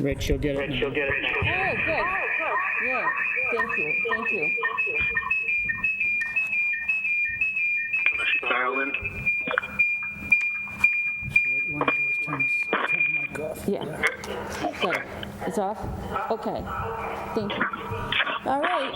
Rich, you'll get it now. Oh, good. Yeah, thank you. Carolyn? What you want to do is turn the mic off. Yeah. Good. It's off? Okay. Thank you. All right.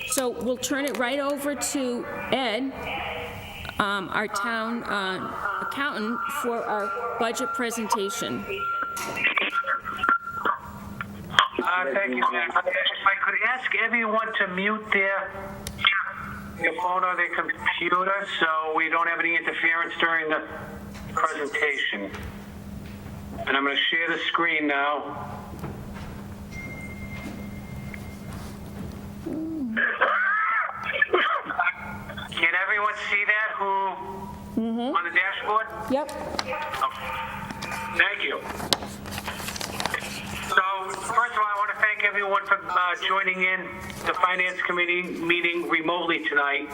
So we'll turn it right over to Ed, our town accountant, for our budget presentation. Thank you, Matt. If I could ask everyone to mute their phone or their computer so we don't have any interference during the presentation. And I'm going to share the screen now. Can everyone see that on the dashboard? Yep. Thank you. So, first of all, I want to thank everyone for joining in the Finance Committee meeting remotely tonight.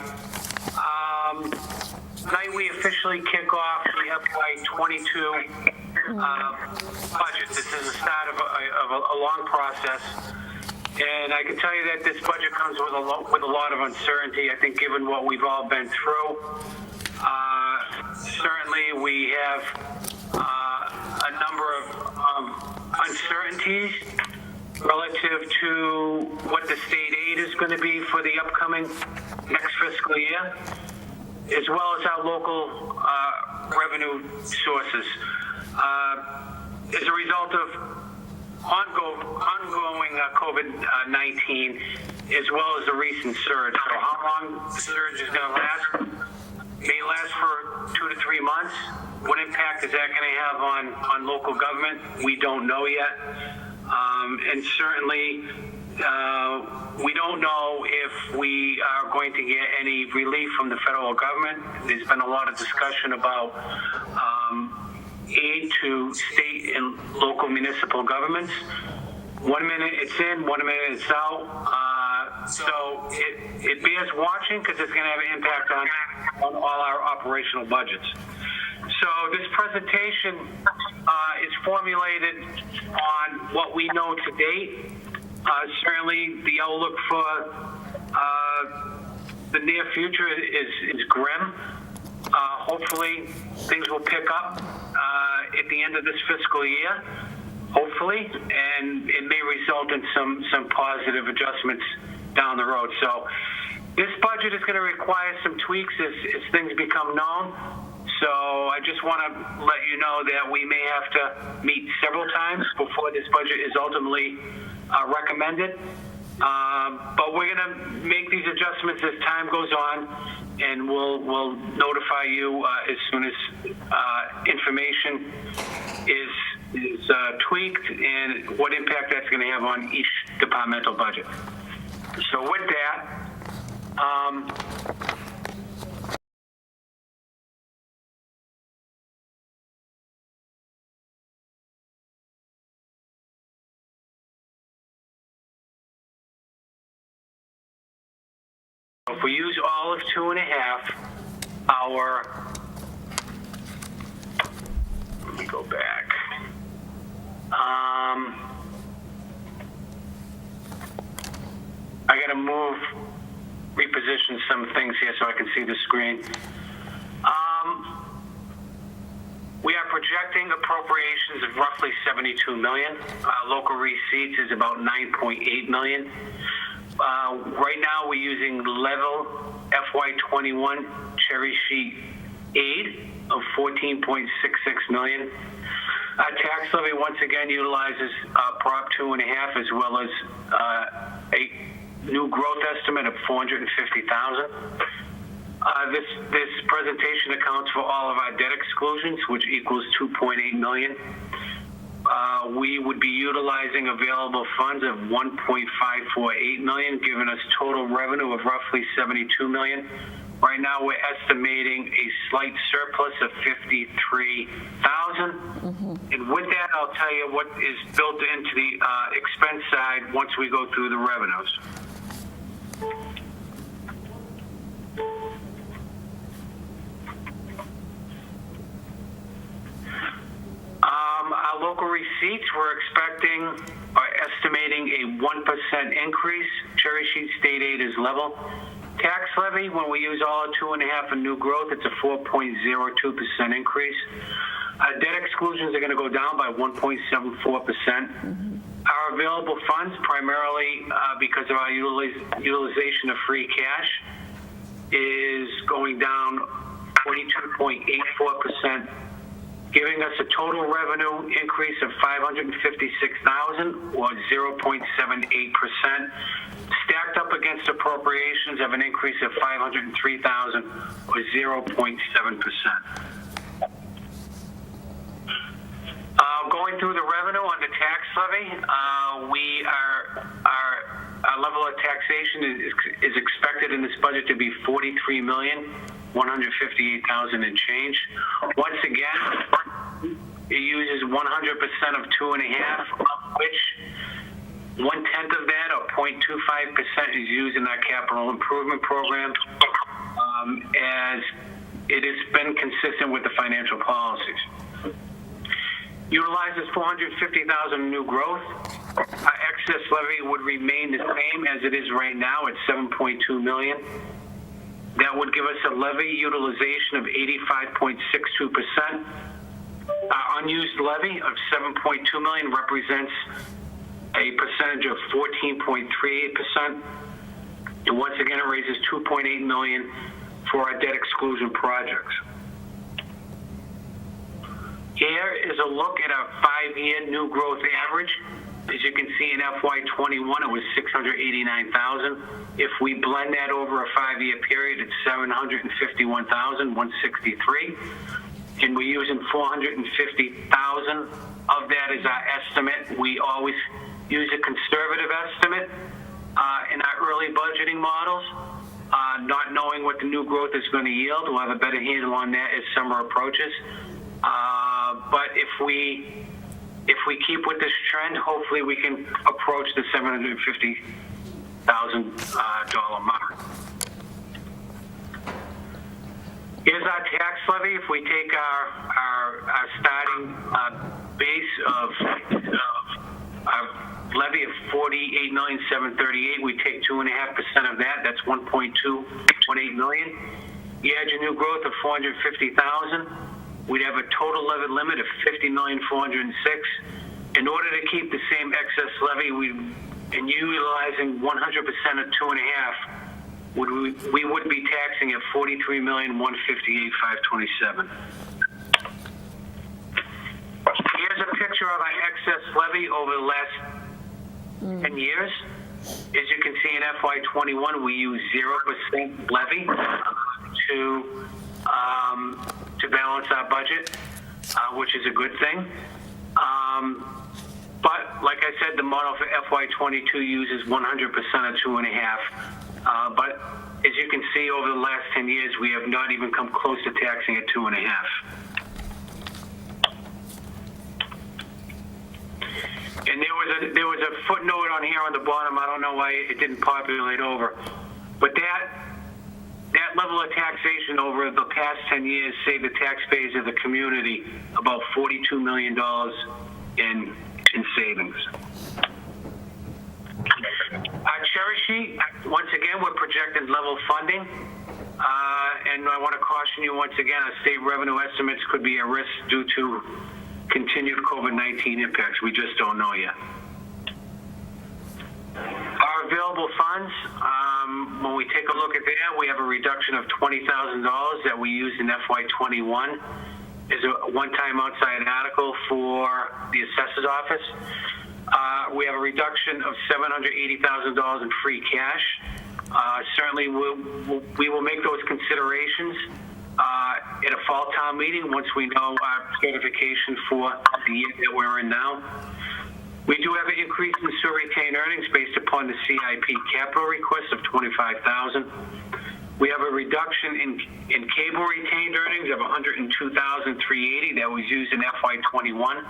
Tonight we officially kick off the FY22 budget. This is the start of a long process. And I can tell you that this budget comes with a lot of uncertainty, I think, given what we've all been through. Certainly, we have a number of uncertainties relative to what the state aid is going to be for the upcoming next fiscal year, as well as our local revenue sources. As a result of ongoing COVID-19, as well as the recent surge. So how long the surge is going to last? May last for 2 to 3 months. What impact is that going to have on local government? We don't know yet. And certainly, we don't know if we are going to get any relief from the federal government. There's been a lot of discussion about aid to state and local municipal governments. 1 minute it's in, 1 minute it's out. So it bears watching because it's going to have an impact on all our operational budgets. So this presentation is formulated on what we know to date. Certainly the outlook for the near future is grim. Hopefully things will pick up at the end of this fiscal year, hopefully, and it may result in some positive adjustments down the road. So this budget is going to require some tweaks as things become known. So I just want to let you know that we may have to meet several times before this budget is ultimately recommended. But we're going to make these adjustments as time goes on, and we'll notify you as soon as information is tweaked and what impact that's going to have on each departmental budget. So with that, if we use all of 2.5, let me go back. I got to reposition some things here so I can see the screen. We are projecting appropriations of roughly $72 million. Local receipts is about $9.8 million. Right now, we're using level FY21 cherry sheet aid of $14.66 million. Our tax levy once again utilizes Prop 2.5 as well as a new growth estimate of $450,000. This presentation accounts for all of our debt exclusions, which equals $2.8 million. We would be utilizing available funds of $1.548 million, giving us total revenue of roughly $72 million. Right now, we're estimating a slight surplus of 53,000. And with that, I'll tell you what is built into the expense side once we go through the revenues. Our local receipts, we're estimating a 1% increase. Cherry Sheet State Aid is level. Tax levy, when we use all 2.5 and new growth, it's a 4.02% increase. Debt exclusions are going to go down by 1.74%. Our available funds, primarily because of our utilization of free cash, is going down 22.84%, giving us a total revenue increase of $556,000 or 0.78%, stacked up against appropriations of an increase of $503,000 or 0.7%. Going through the revenue on the tax levy, our level of taxation is expected in this budget to be $43,158,000 and change. Once again, it uses 100% of 2.5, of which 1/10 of that, or 0.25%, is used in our capital improvement program, as it has been consistent with the financial policies. Utilizes 450,000 new growth. Our excess levy would remain the same as it is right now at $7.2 million. That would give us a levy utilization of 85.62%. Our unused levy of $7.2 million represents a percentage of 14.38%. And once again, it raises $2.8 million for our debt exclusion projects. Here is a look at our 5-year new growth average. As you can see, in FY21, it was $689,000. If we blend that over a 5-year period, it's $751,163. And we're using $450,000 of that as our estimate. We always use a conservative estimate in our early budgeting models, not knowing what the new growth is going to yield. We'll have a better handle on that as summer approaches. But if we keep with this trend, hopefully we can approach the $750,000 mark. Here's our tax levy. If we take our starting base of our levy of $48,738,000, we take 2.5% of that. That's $1.218 million. You add your new growth of $450,000. We'd have a total levy limit of $50,406,000. In order to keep the same excess levy, and utilizing 100% of 2.5, we would be taxing at $43,158,527. Here's a picture of our excess levy over the last 10 years. As you can see, in FY21, we use 0% levy to balance our budget, which is a good thing. But like I said, the model for FY22 uses 100% of 2.5. But as you can see, over the last 10 years, we have not even come close to taxing at 2.5. And there was a footnote on here on the bottom. I don't know why it didn't populate over, but that level of taxation over the past 10 years saved the taxpayers of the community about $42 million in savings. Our cherry sheet, once again, we're projecting level funding. And I want to caution you once again, our state revenue estimates could be at risk due to continued COVID-19 impacts. We just don't know yet. Our available funds, when we take a look at that, we have a reduction of $20,000 that we used in FY21 as a one-time outside article for the assessor's office. We have a reduction of $780,000 in free cash. Certainly, we will make those considerations at a fall town meeting once we know our certification for the year that we're in now. We do have an increase in sewer retained earnings based upon the CIP capital request of $25,000. We have a reduction in cable retained earnings of $102,380 that was used in FY21.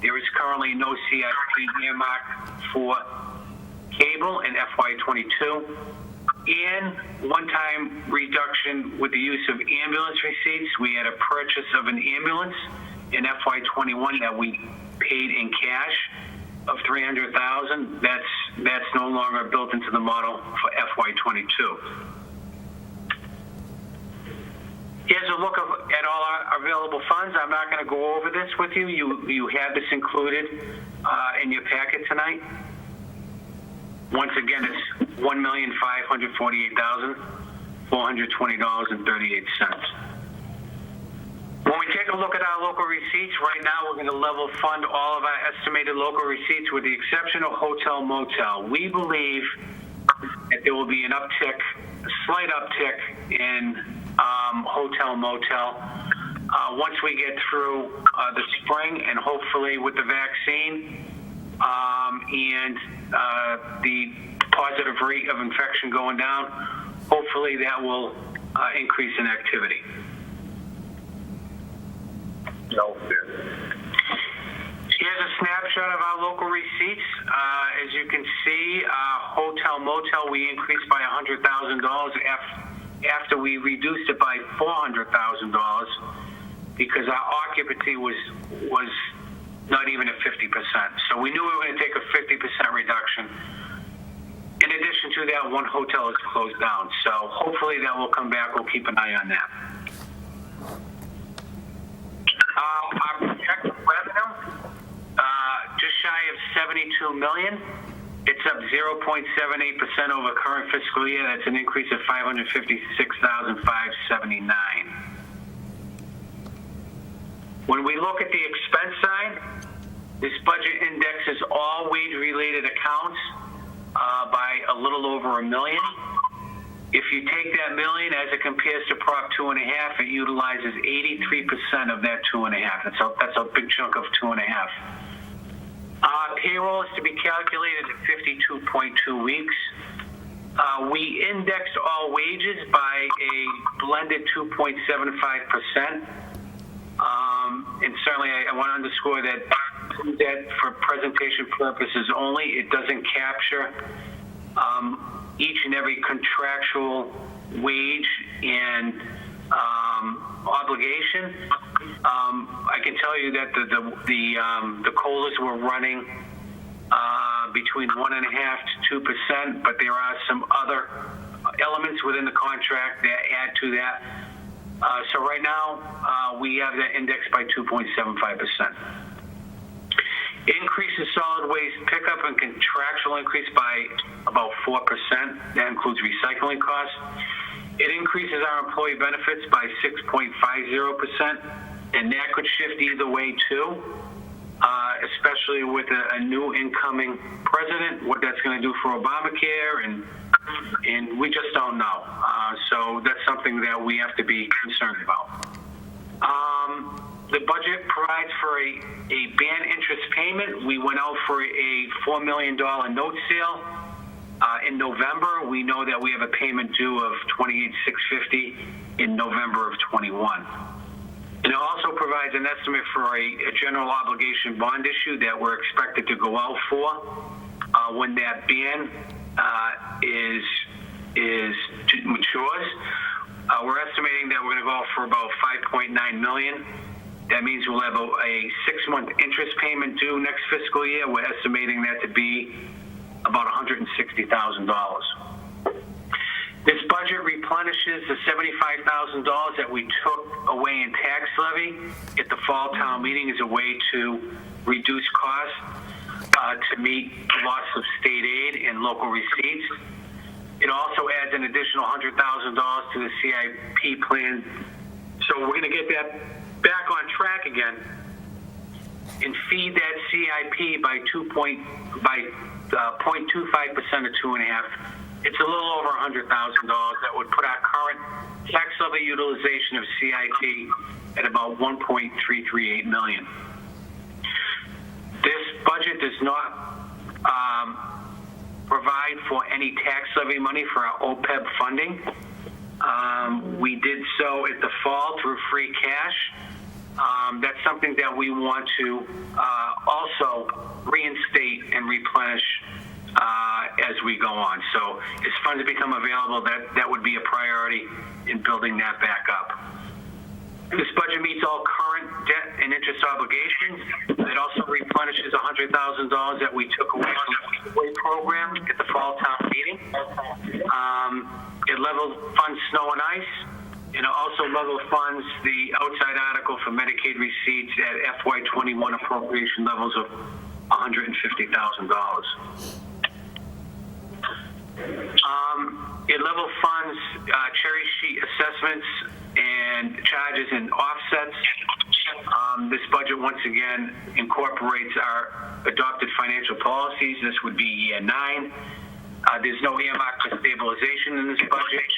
There is currently no CIP earmarked for cable in FY22. And one-time reduction with the use of ambulance receipts. We had a purchase of an ambulance in FY21 that we paid in cash of $300,000. That's no longer built into the model for FY22. Here's a look at all our available funds. I'm not going to go over this with you. You have this included in your packet tonight. Once again, it's $1,548,420.38. When we take a look at our local receipts, right now we're going to level fund all of our estimated local receipts with the exception of hotel motel. We believe that there will be a slight uptick in hotel motel once we get through the spring, and hopefully with the vaccine and the positive rate of infection going down, hopefully that will increase in activity. Here's a snapshot of our local receipts. As you can see, hotel motel we increased by $100,000 after we reduced it by $400,000 because our occupancy was not even at 50%. So we knew we were going to take a 50% reduction. In addition to that, one hotel is closed down. So hopefully that will come back. We'll keep an eye on that. Our projected revenue, just shy of $72 million. It's up 0.78% over current fiscal year. That's an increase of $556,579. When we look at the expense side, this budget indexes all wage-related accounts by a little over $1 million. If you take that million as it compares to Prop 2.5, it utilizes 83% of that 2.5. That's a big chunk of 2.5. Payroll is to be calculated at 52.2 weeks. We indexed all wages by a blended 2.75%. And certainly I want to underscore that for presentation purposes only, it doesn't capture each and every contractual wage and obligation. I can tell you that the COLAs were running between 1.5% to 2%, but there are some other elements within the contract that add to that. So right now we have that indexed by 2.75%. Increase in solid waste pickup and contractual increase by about 4%. That includes recycling costs. It increases our employee benefits by 6.50%, and that could shift either way too, especially with a new incoming president, what that's going to do for Obamacare, and we just don't know. So that's something that we have to be concerned about. The budget provides for a ban interest payment. We went out for a $4 million note sale in November. We know that we have a payment due of $28,650 in November of 21. And it also provides an estimate for a general obligation bond issue that we're expected to go out for when that ban matures. We're estimating that we're going to go out for about $5.9 million. That means we'll have a 6-month interest payment due next fiscal year. We're estimating that to be about $160,000. This budget replenishes the $75,000 that we took away in tax levy at the fall town meeting as a way to reduce costs to meet the loss of state aid and local receipts. It also adds an additional $100,000 to the CIP plan. So we're going to get that back on track again and feed that CIP by 0.25% of 2.5. It's a little over $100,000 that would put our current tax levy utilization of CIP at about $1.338 million. This budget does not provide for any tax levy money for our OPEB funding. We did so at the fall through free cash. That's something that we want to also reinstate and replenish as we go on. So as funds become available, that would be a priority in building that back up. This budget meets all current debt and interest obligations. It also replenishes $100,000 that we took away from the giveaway program at the fall town meeting. It level funds snow and ice, and it also level funds the outside article for Medicaid receipts at FY21 appropriation levels of $150,000. It level funds cherry sheet assessments and charges and offsets. This budget once again incorporates our adopted financial policies. This would be year 9. There's no earmark for stabilization in this budget.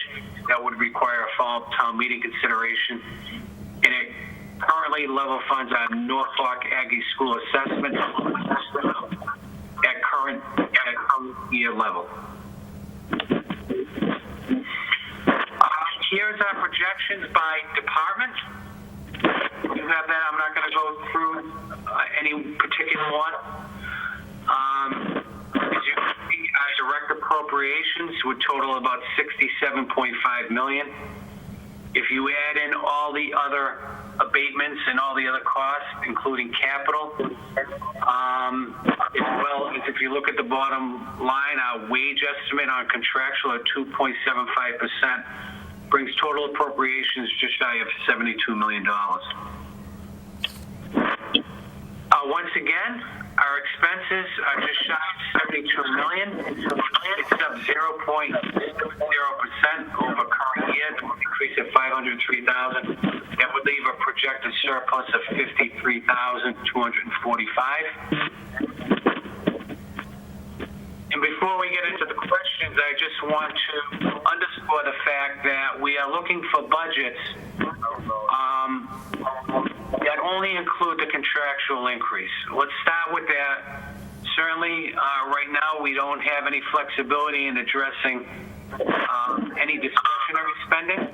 That would require a fall town meeting consideration. And it currently level funds our Norfolk Aggie School assessment at current year level. Here's our projections by department. You have that. I'm not going to go through any particular one. As you can see, our direct appropriations would total about $67.5 million. If you add in all the other abatements and all the other costs, including capital, as well as if you look at the bottom line, our wage estimate on contractual at 2.75%. brings total appropriations just shy of $72 million. Once again, our expenses are just shy of $72 million. It's up 0.0% over current year, an increase of $503,000. That would leave a projected surplus of $53,245. And before we get into the questions, I just want to underscore the fact that we are looking for budgets that only include the contractual increase. Let's start with that. Certainly, right now, we don't have any flexibility in addressing any discretionary spending.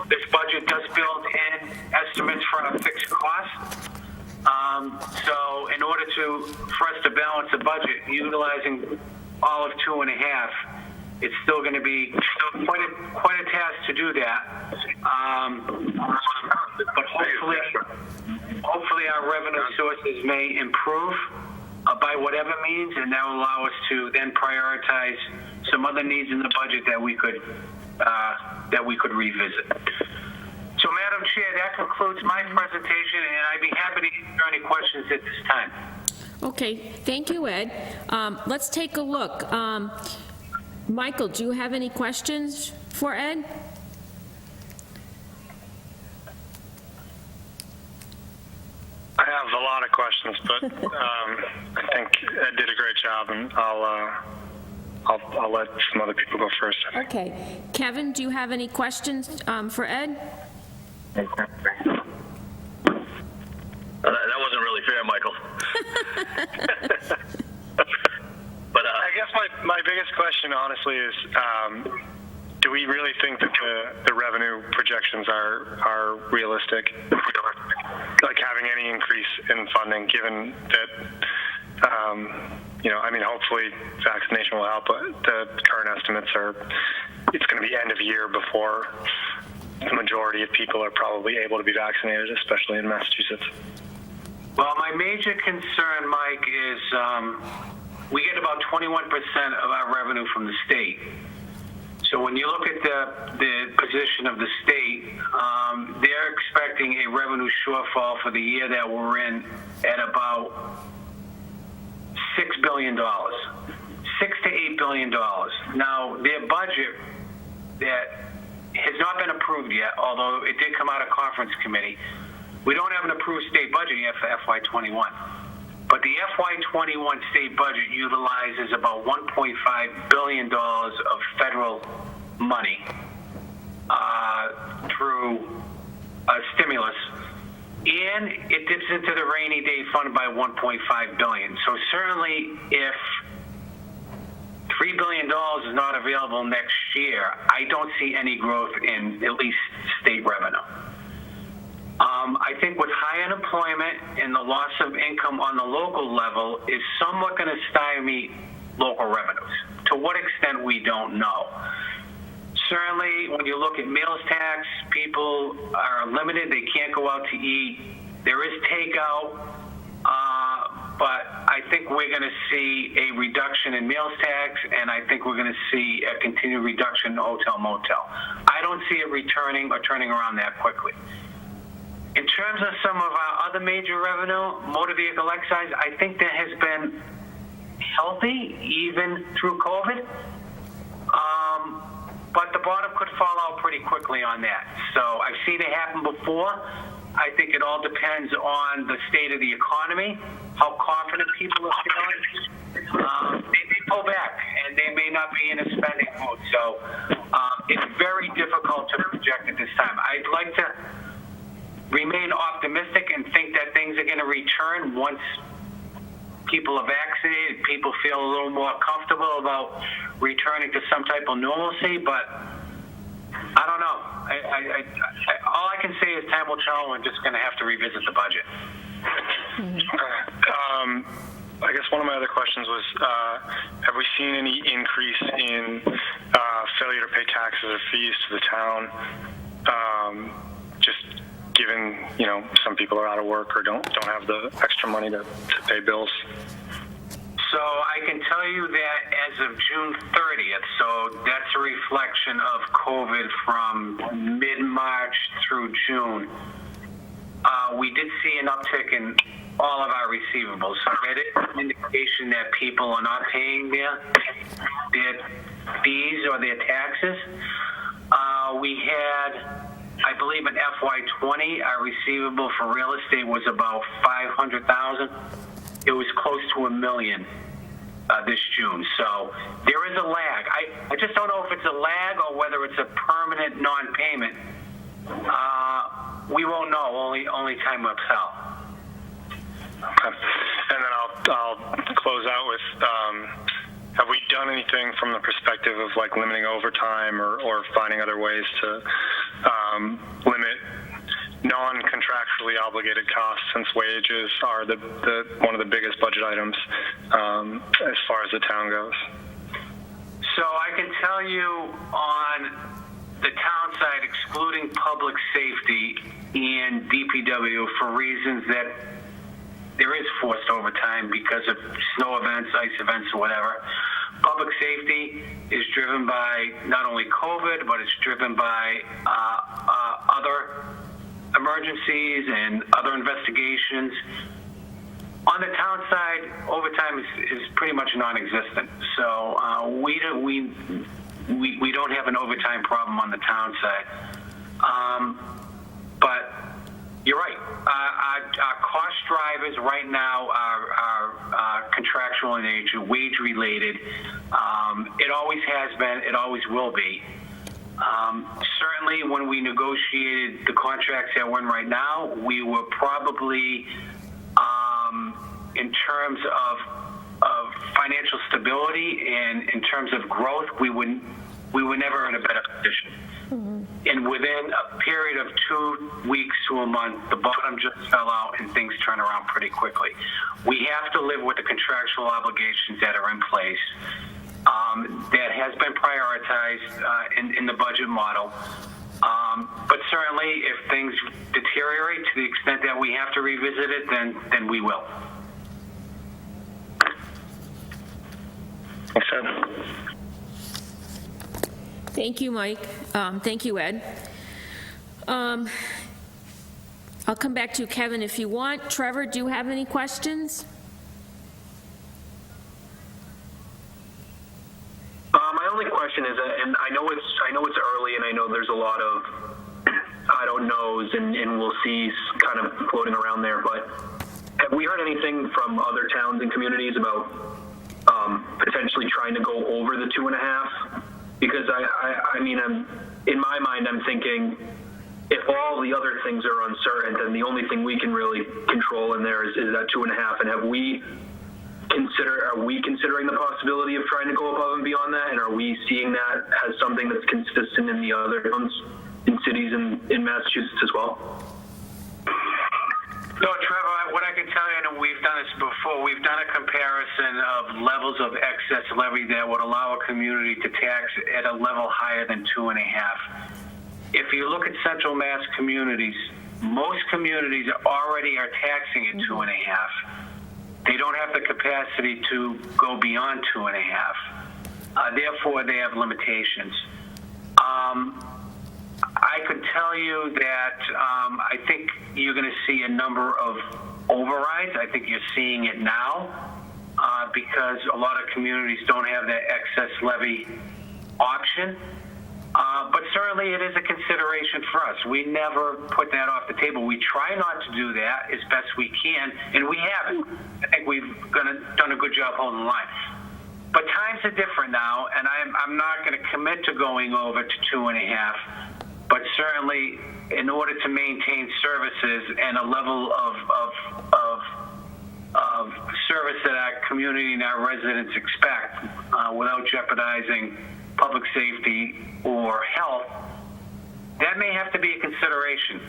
This budget does build in estimates for a fixed cost. So in order for us to balance the budget, utilizing all of 2.5, it's still going to be quite a task to do that. But hopefully our revenue sources may improve by whatever means, and that will allow us to then prioritize some other needs in the budget that we could revisit. So, Madam Chair, that concludes my presentation, and I'd be happy to answer any questions at this time. Okay, thank you, Ed. Let's take a look. Michael, do you have any questions for Ed? I have a lot of questions, but I think Ed did a great job, and I'll let some other people go first. Okay. Kevin, do you have any questions for Ed? That wasn't really fair, Michael. But I guess my biggest question, honestly, is do we really think that the revenue projections are realistic? Like having any increase in funding, given that, hopefully vaccination will help, but the current estimates are it's going to be end of year before the majority of people are probably able to be vaccinated, especially in Massachusetts. Well, my major concern, Mike, is we get about 21% of our revenue from the state. So when you look at the position of the state, they're expecting a revenue shortfall for the year that we're in at about $6 billion, $6 to $8 billion. Now, their budget that has not been approved yet, although it did come out of conference committee. We don't have an approved state budget yet for FY21. But the FY21 state budget utilizes about $1.5 billion of federal money through stimulus, and it dips into the rainy day fund by $1.5 billion. So certainly, if $3 billion is not available next year, I don't see any growth in at least state revenue. I think with high unemployment and the loss of income on the local level is somewhat going to stymie local revenues. To what extent, we don't know. Certainly, when you look at meals tax, people are limited. They can't go out to eat. There is takeout, but I think we're going to see a reduction in meals tax, and I think we're going to see a continued reduction in hotel motel. I don't see it returning or turning around that quickly. In terms of some of our other major revenue, motor vehicle excise, I think that has been healthy even through COVID. But the bottom could fall out pretty quickly on that. So I've seen it happen before. I think it all depends on the state of the economy, how confident people are feeling. They may pull back, and they may not be in a spending mode. So it's very difficult to project at this time. I'd like to remain optimistic and think that things are going to return once people are vaccinated, people feel a little more comfortable about returning to some type of normalcy, but I don't know. All I can say is time will tell. We're just going to have to revisit the budget. I guess one of my other questions was, have we seen any increase in failure to pay taxes or fees to the town? Just given, some people are out of work or don't have the extra money to pay bills. So I can tell you that as of June 30th, so that's a reflection of COVID from mid-March through June, we did see an uptick in all of our receivables. So that is an indication that people are not paying their fees or their taxes. We had, I believe in FY20, our receivable for real estate was about $500,000. It was close to $1 million this June. So there is a lag. I just don't know if it's a lag or whether it's a permanent non-payment. We won't know. Only time will tell. Okay. And then I'll close out with, have we done anything from the perspective of like limiting overtime or finding other ways to limit non-contractually obligated costs, since wages are the one of the biggest budget items as far as the town goes? So I can tell you on the town side, excluding public safety and DPW for reasons that there is forced overtime because of snow events, ice events, or whatever. Public safety is driven by not only COVID, but it's driven by other emergencies and other investigations. On the town side, overtime is pretty much non-existent. So we don't have an overtime problem on the town side. But you're right. Our cost drivers right now are contractual in nature, wage related. It always has been. It always will be. Certainly, when we negotiated the contracts that we're in right now, we were probably, in terms of financial stability and in terms of growth, we were never in a better position. Mm-hmm. And within a period of 2 weeks to a month, the bottom just fell out and things turn around pretty quickly. We have to live with the contractual obligations that are in place. That has been prioritized in the budget model. But certainly, if things deteriorate to the extent that we have to revisit it, then we will. Thanks, Ed. Thank you, Mike. Thank you, Ed. I'll come back to you, Kevin, if you want. Trevor, do you have any questions? My only question is, and I know it's early, and I know there's a lot of I don't knows, and we'll see kind of floating around there. But have we heard anything from other towns and communities about potentially trying to go over the 2.5? Because I mean, in my mind, I'm thinking if all the other things are uncertain, then the only thing we can really control in there is that 2.5. And have we are we considering the possibility of trying to go above and beyond that? And are we seeing that as something that's consistent in the other towns in cities in Massachusetts as well? No, Trevor, what I can tell you, and we've done this before, we've done a comparison of levels of excess levy that would allow a community to tax at a level higher than 2.5. If you look at Central Mass communities, most communities already are taxing at 2.5. They don't have the capacity to go beyond 2.5. Therefore, they have limitations. I could tell you that I think you're going to see a number of overrides. I think you're seeing it now because a lot of communities don't have that excess levy option. But certainly it is a consideration for us. We never put that off the table. We try not to do that as best we can, and we haven't. I think we've done a good job holding the line. But times are different now, and I'm not going to commit to going over to 2.5. But certainly, in order to maintain services and a level of service that our community and our residents expect without jeopardizing public safety or health, that may have to be a consideration.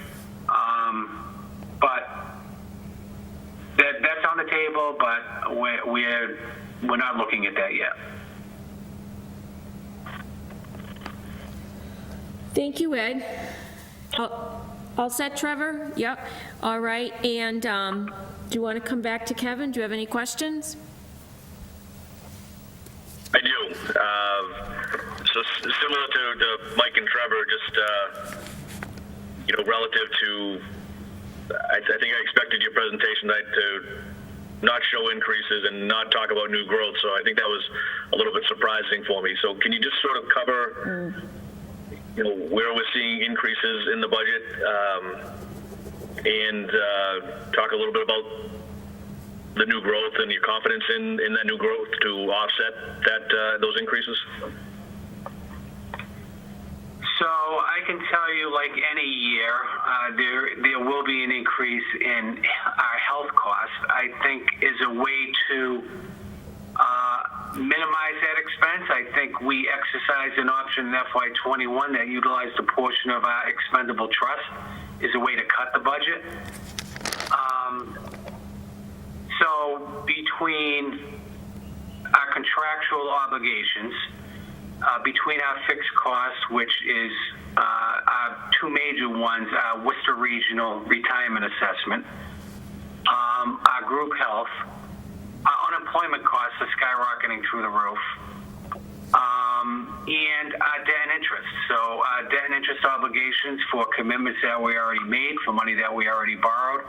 But that's on the table, but we're not looking at that yet. Thank you, Ed. All set, Trevor? Yep. All right. And do you want to come back to Kevin? Do you have any questions? I do. So similar to Mike and Trevor, just, relative to, I think I expected your presentation tonight to not show increases and not talk about new growth. So I think that was a little bit surprising for me. So can you just sort of cover where we're seeing increases in the budget, and talk a little bit about the new growth and your confidence in that new growth to offset those increases? So I can tell you, like any year, there will be an increase in our health costs. I think is a way to minimize that expense. I think we exercised an option in FY21 that utilized a portion of our expendable trust as a way to cut the budget. So between our contractual obligations, between our fixed costs, which is our two major ones, our Worcester Regional Retirement Assessment, our group health, our unemployment costs are skyrocketing through the roof, and our debt and interest. So debt and interest obligations for commitments that we already made, for money that we already borrowed,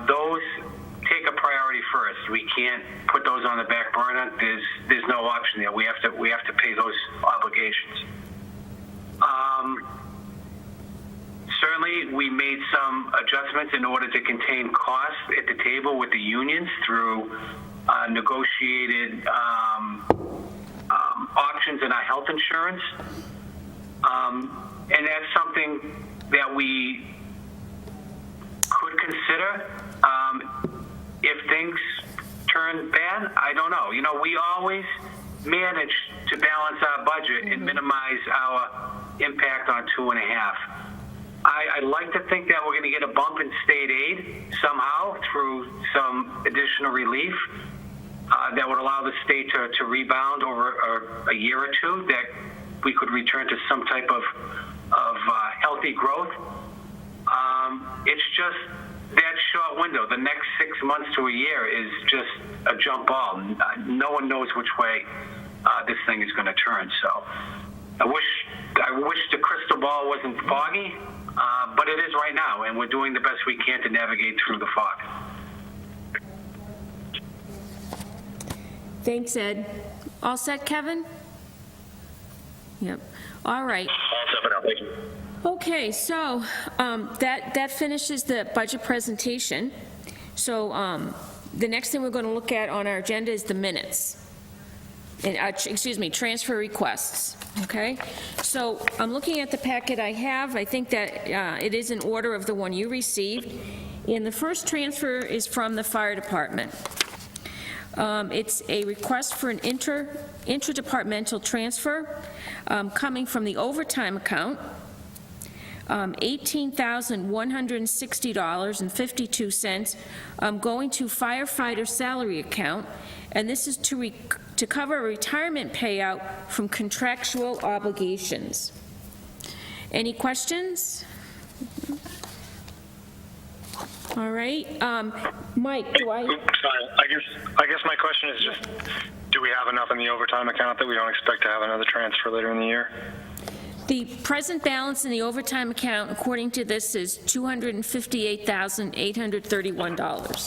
those take a priority first. We can't put those on the back burner. There's no option there. We have to pay those obligations. Certainly, we made some adjustments in order to contain costs at the table with the unions through negotiated options in our health insurance. And that's something that we could consider. If things turn bad, I don't know. We always manage to balance our budget and minimize our impact on 2.5. I'd like to think that we're going to get a bump in state aid somehow through some additional relief that would allow the state to rebound over a year or two, that we could return to some type of healthy growth. It's just that short window. The next 6 months to a year is just a jump ball. No one knows which way this thing is going to turn. So I wish the crystal ball wasn't foggy, but it is right now, and we're doing the best we can to navigate through the fog. Thanks, Ed. All set, Kevin? Yep. All right. All set for now. Thank you. Okay, so that finishes the budget presentation. So the next thing we're going to look at on our agenda is the minutes. Transfer requests, okay? So I'm looking at the packet I have. I think that it is in order of the one you received. And the first transfer is from the fire department. It's a request for an intra-departmental transfer coming from the overtime account, $18,160.52 going to firefighter salary account, and this is to cover a retirement payout from contractual obligations. Any questions? All right, Mike, do I? Sorry, I guess my question is just, do we have enough in the overtime account that we don't expect to have another transfer later in the year? The present balance in the overtime account, according to this, is $258,831.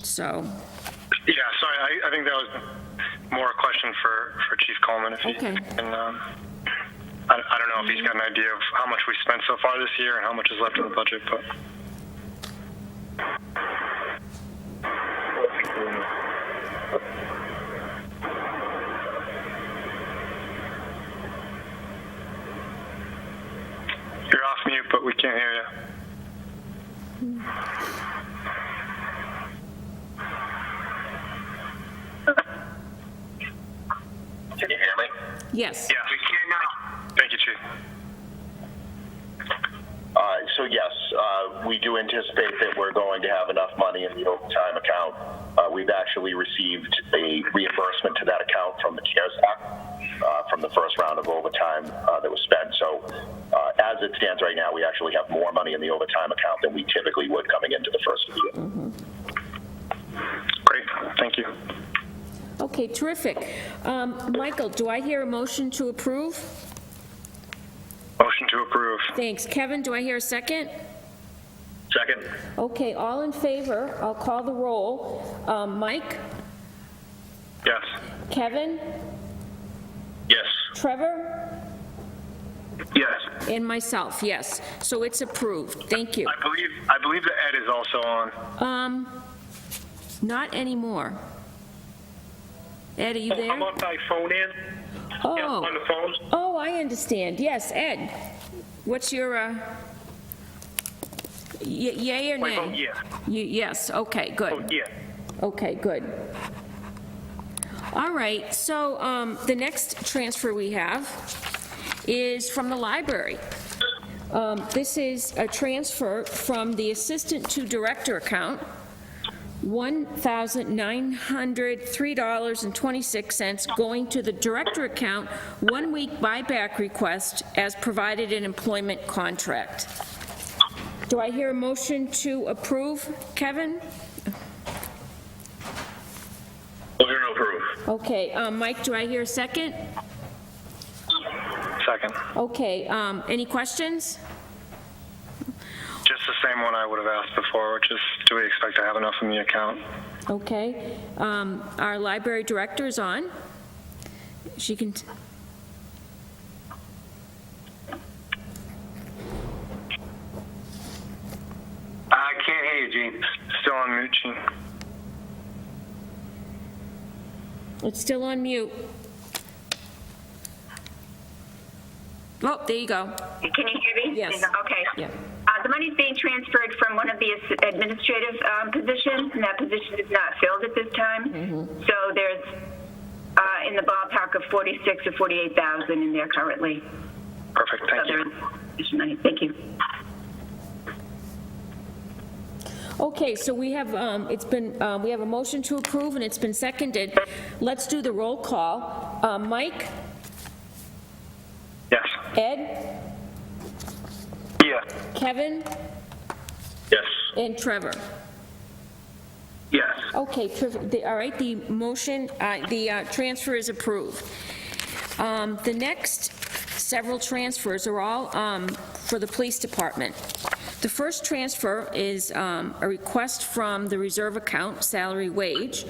So. Yeah, sorry, I think that was more a question for Chief Coleman. If he Okay. can, I don't know if he's got an idea of how much we spent so far this year and how much is left in the budget, but. You're off mute, but we can't hear you. Can you hear me? Yes. Yeah, we can now. Thank you, Chief. So yes, we do anticipate that we're going to have enough money in the overtime account. We've actually received a reimbursement to that account from the CARES Act from the first round of overtime that was spent. So as it stands right now, we actually have more money in the overtime account than we typically would coming into the first of the year. Great, thank you. Okay, terrific. Michael, do I hear a motion to approve? Motion to approve. Thanks. Kevin, do I hear a second? Second? Okay, all in favor, I'll call the roll. Mike? Yes. Kevin? Yes. Trevor? Yes. And myself, yes. So it's approved. Thank you. I believe that Ed is also on. Not anymore. Ed, are you there? I'm on my phone in. Oh. Yeah, on the phone. Oh, I understand. Yes, Ed. What's your, yay or My nay? vote, yeah. Yes, okay, good. Oh, yeah. Okay, good. All right, so the next transfer we have is from the library. This is a transfer from the assistant to director account, $1,903.26 going to the director account, 1 week buyback request as provided in employment contract. Do I hear a motion to approve, Kevin? Motion to approve. Okay, Mike, do I hear a second? Second. Okay, any questions? Just the same one I would have asked before, which is, do we expect to have enough in the account? Okay, our library director is on. She can, I can't hear you, Gene. Still on mute, Gene. it's still on mute. Oh, there you go. Can you hear me? Yes. Okay. Yeah. The money's being transferred from one of the administrative positions, and that position is not filled at this time. So there's in the ballpark of 46 or 48,000 in there currently. Perfect, thank you. Additional money. Thank you. Okay, so we have, we have a motion to approve, and it's been seconded. Let's do the roll call. Mike? Yes. Ed? Yeah. Kevin? Yes. And Trevor? Yes. Okay, all right, the motion, the transfer is approved. The next several transfers are all for the police department. The first transfer is a request from the reserve account, salary wage,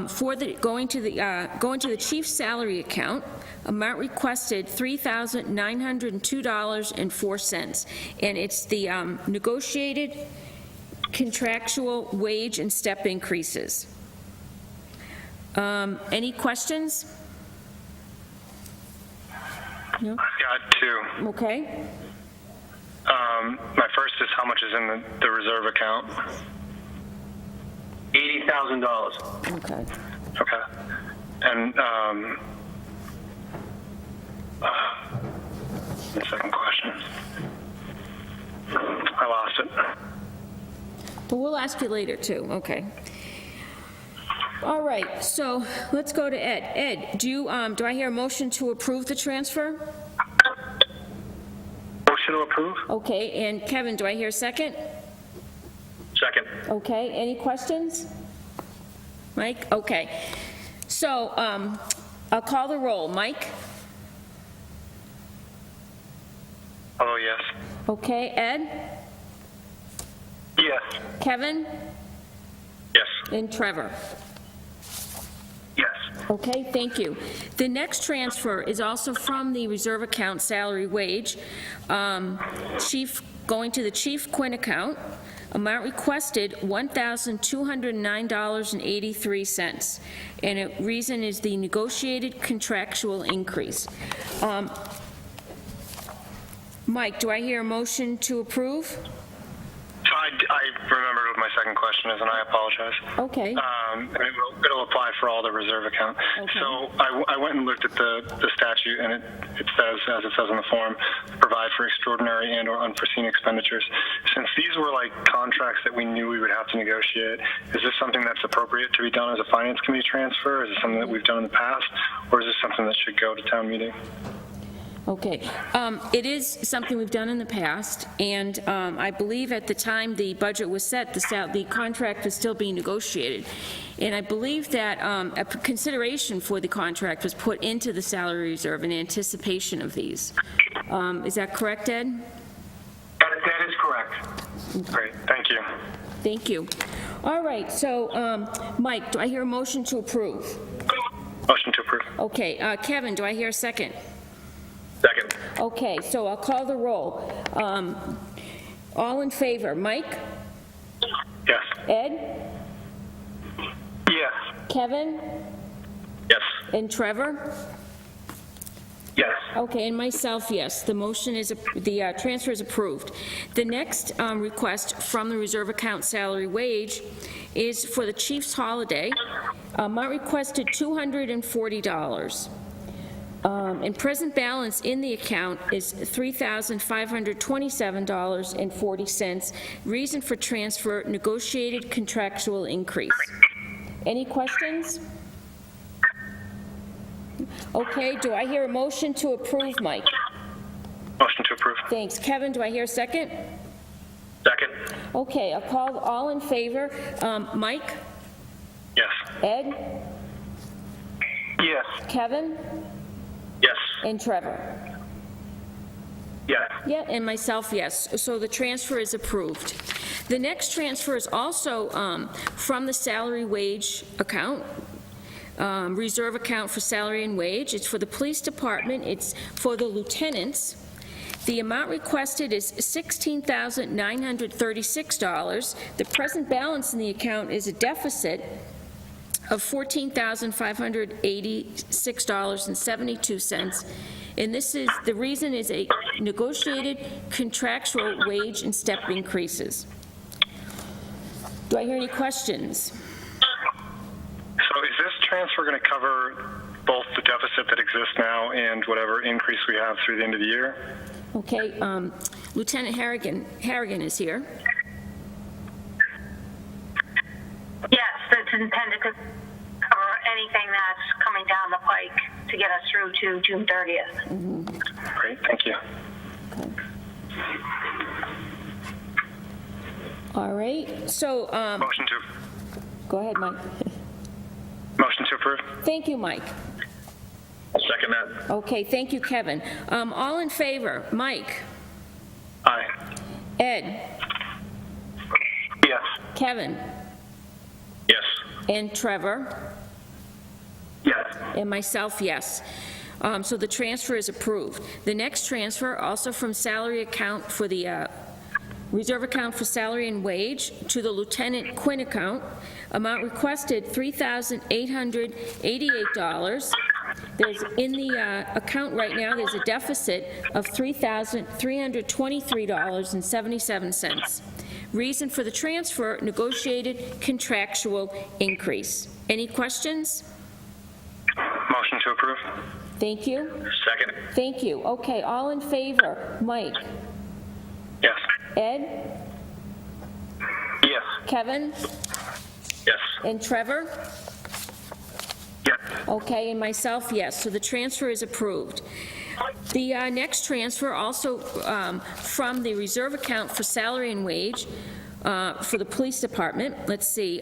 for the, going to the chief's salary account. Amount requested $3,902.04, and it's the negotiated contractual wage and step increases. Any questions? No? Got two. Okay. My first is how much is in the reserve account? $80,000. Okay. Okay. And, the second question. I lost it. But we'll ask you later, too. Okay. All right, so let's go to Ed. Ed, do I hear a motion to approve the transfer? Motion to approve? Okay, and Kevin, do I hear a second? Second. Okay, any questions? Mike? Okay. So, I'll call the roll. Mike? Oh, yes. Okay, Ed? Yes. Kevin? Yes. And Trevor? Yes. Okay, thank you. The next transfer is also from the reserve account salary wage, going to the Chief Quinn account. Amount requested, $1,209.83, and the reason is the negotiated contractual increase. Mike, do I hear a motion to approve? So I remembered what my second question is, and I apologize. Okay. And it'll apply for all the reserve account. Okay. So I went and looked at the statute, and it says, as it says in the form, provide for extraordinary and or unforeseen expenditures. Since these were like contracts that we knew we would have to negotiate, is this something that's appropriate to be done as a finance committee transfer? Is it something that we've done in the past, or is this something that should go to town meeting? Okay. It is something we've done in the past, and I believe at the time the budget was set, the contract was still being negotiated. And I believe that a consideration for the contract was put into the salary reserve in anticipation of these. Is that correct, Ed? That is correct. Great, thank you. Thank you. All right, so, Mike, do I hear a motion to approve? Motion to approve. Okay, Kevin, do I hear a second? Second. Okay, so I'll call the roll. All in favor, Mike? Yes. Ed? Yes. Kevin? Yes. And Trevor? Yes. Okay, and myself, yes. The motion is, the transfer is approved. The next request from the reserve account salary wage is for the chief's holiday. Amount requested $240. And present balance in the account is $3,527.40. Reason for transfer, negotiated contractual increase. Any questions? Okay, do I hear a motion to approve, Mike? Motion to approve. Thanks. Kevin, do I hear a second? Second. Okay, I'll call all in favor. Mike? Yes. Ed? Yes. Kevin? Yes. And Trevor? Yes. Yeah, and myself, yes. So the transfer is approved. The next transfer is also from the salary wage account, reserve account for salary and wage. It's for the police department. It's for the lieutenants. The amount requested is $16,936. The present balance in the account is a deficit of $14,586.72. And this is, the reason is a negotiated contractual wage and step increases. Do I hear any questions? So is this transfer going to cover both the deficit that exists now and whatever increase we have through the end of the year? Okay, Lieutenant Harrigan is here. Yes, that's intended to cover anything that's coming down the pike to get us through to June 30th. Great, thank you. All right, so, Motion to go ahead, Mike. motion to approve. Thank you, Mike. I'll second that. Okay, thank you, Kevin. All in favor, Mike? Aye. Ed? Yes. Kevin? Yes. And Trevor? Yes. And myself, yes. So the transfer is approved. The next transfer, also from salary account for the reserve account for salary and wage to the Lieutenant Quinn account. Amount requested $3,888. There's, in the account right now, there's a deficit of $3,323.77. Reason for the transfer, negotiated contractual increase. Any questions? Motion to approve. Thank you. Second. Thank you. Okay, all in favor? Mike? Yes. Ed? Yes. Kevin? Yes. And Trevor? Yes. Okay, and myself, yes. So the transfer is approved. The next transfer, also from the reserve account for salary and wage for the police department. Let's see.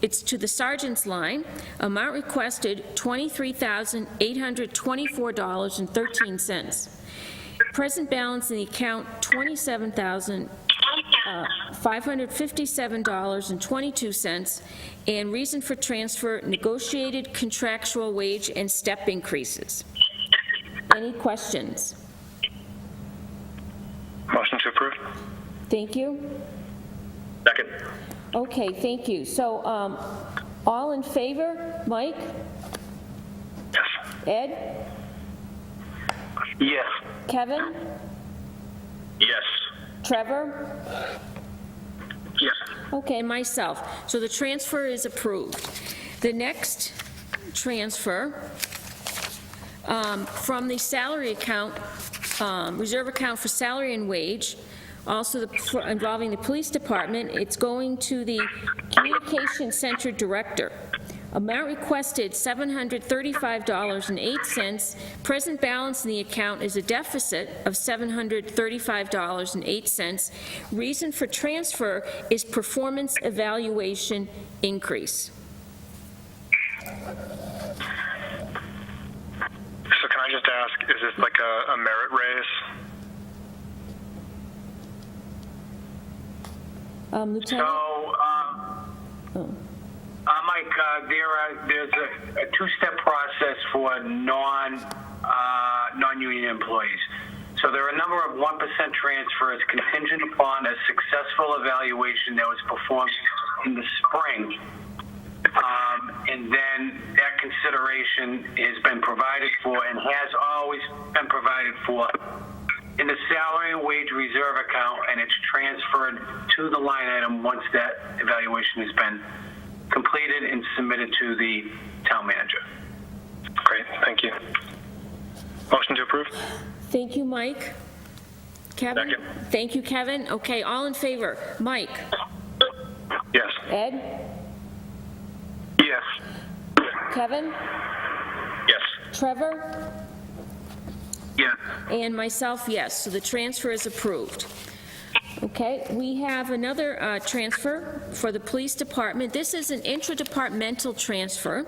It's to the sergeant's line. Amount requested, $23,824.13. Present balance in the account, $27,557.22. And reason for transfer, negotiated contractual wage and step increases. Any questions? Motion to approve. Thank you. Second. Okay, thank you. So, all in favor? Mike? Yes. Ed? Yes. Kevin? Yes. Trevor? Yes. Okay, myself. So the transfer is approved. The next transfer from the salary account, reserve account for salary and wage, also involving the police department, it's going to the communication center director. Amount requested, $735.08. Present balance in the account is a deficit of $735.08. Reason for transfer is performance evaluation increase. So can I just ask, is this like a merit raise? Lieutenant? So, Mike, there's a two-step process for non-union employees. So there are a number of 1% transfers contingent upon a successful evaluation that was performed in the spring. And then that consideration has been provided for and has always been provided for in the salary and wage reserve account, and it's transferred to the line item once that evaluation has been completed and submitted to the town manager. Great, thank you. Motion to approve. Thank you, Mike. Kevin? Second. Thank you, Kevin. Okay, all in favor? Mike? Yes. Ed? Yes. Kevin? Yes. Trevor? Yes. And myself, yes. So the transfer is approved. Okay, we have another transfer for the police department. This is an intra-departmental transfer.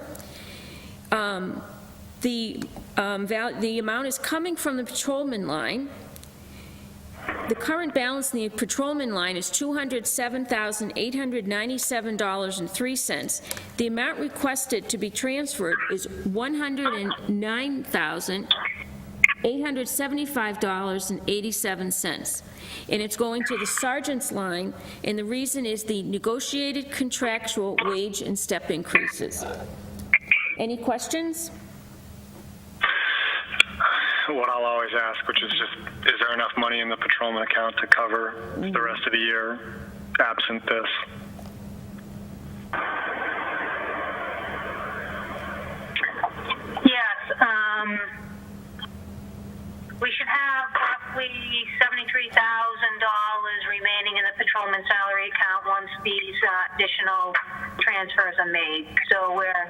The amount is coming from the patrolman line. The current balance in the patrolman line is $207,897.03. The amount requested to be transferred is $109,875.87. And it's going to the sergeant's line, and the reason is the negotiated contractual wage and step increases. Any questions? What I'll always ask, which is just, is there enough money in the patrolman account to cover the rest of the year, absent this? Yes, we should have roughly $73,000 remaining in the patrolman salary account once these additional transfers are made. So we're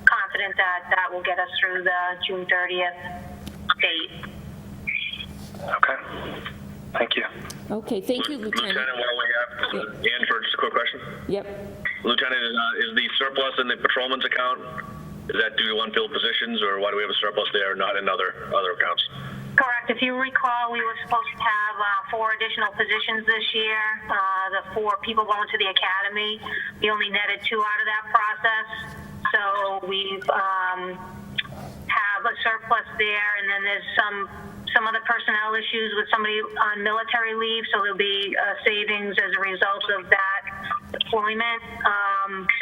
confident that that will get us through the June 30th date. Okay, thank you. Okay, thank you, Lieutenant. Lieutenant, while we have, Ian, for just a quick question. Yep. Lieutenant, is the surplus in the patrolman's account, is that due to unfilled positions, or why do we have a surplus there, not in other accounts? Correct. If you recall, we were supposed to have 4 additional positions this year. The 4 people going to the academy. We only netted 2 out of that process. So we've have a surplus there, and then there's some other personnel issues with somebody on military leave, so there'll be savings as a result of that deployment.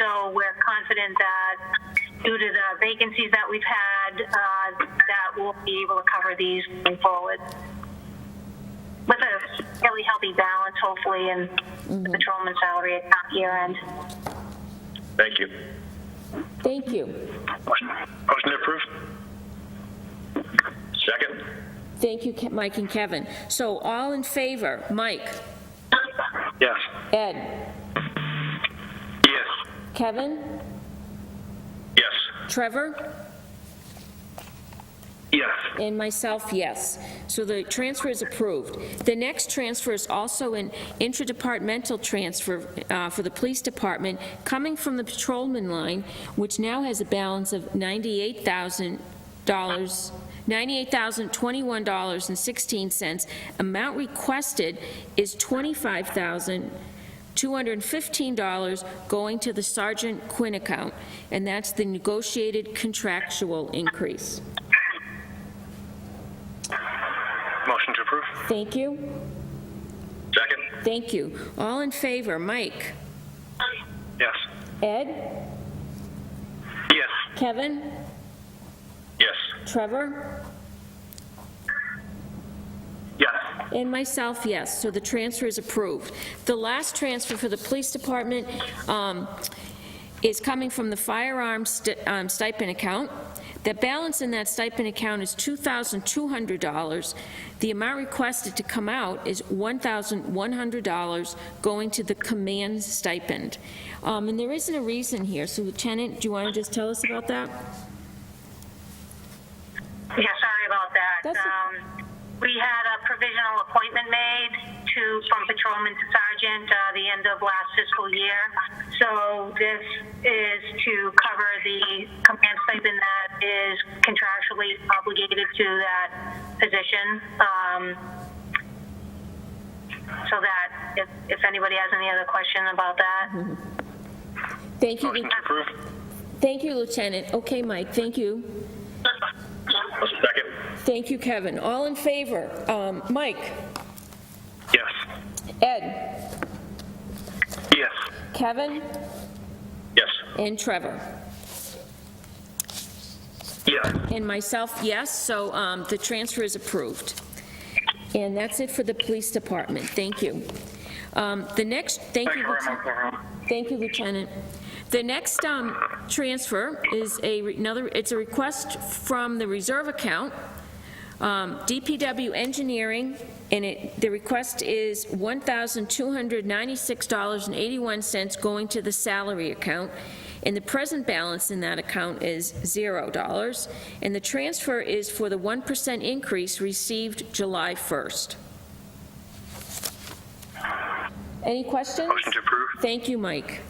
So we're confident that due to the vacancies that we've had, that we'll be able to cover these going forward. Okay, thank you. Yes. Motion to approve. Yes. Yes. Kevin? Yes. Yes. Trevor? Yes. with a really healthy balance, hopefully, in the patrolman salary account year end. Thank you. Thank you. Motion to approve? Second? Thank you, Mike and Kevin. So all in favor, Mike, Yes. Ed, Yes. Kevin, Yes. Trevor, Yes. and myself, yes. So the transfer is approved. The next transfer is also an intra-departmental transfer for the police department, coming from the patrolman line, which now has a balance of $98,021.16. Amount requested is $25,215 going to the Sergeant Quinn account, and that's the negotiated contractual increase. Motion to approve? Thank you. Second? Thank you. All in favor, Mike, Yes. Ed, Yes. Kevin, Yes. Trevor, Yes. and myself, yes. So the transfer is approved. The last transfer for the police department is coming from the firearms stipend account. The balance in that stipend account is $2,200. The amount requested to come out is $1,100 going to the command stipend. And there isn't a reason here, so Lieutenant, do you want to just tell us about that? Yeah, sorry about that. That's We had a provisional appointment made from patrolman to sergeant the end of last fiscal year. So this is to cover the command stipend that is contractually obligated to that position. So that if anybody has any other question about that. Thank you. Motion to approve? Thank you, Lieutenant. Okay, Mike, thank you. Second? Thank you, Kevin. All in favor? Mike, Yes. Ed, Yes. Kevin, Yes. and Trevor. Yes. And myself, yes, so the transfer is approved. And that's it for the police department. Thank you. The next, thank you, everyone. Thank you, Lieutenant. The next transfer is it's a request from the reserve account, DPW Engineering, and the request is $1,296.81 going to the salary account, and the present balance in that account is $0, and the transfer is for the 1% increase received July 1st. Any questions? Motion to approve? Thank you, Mike.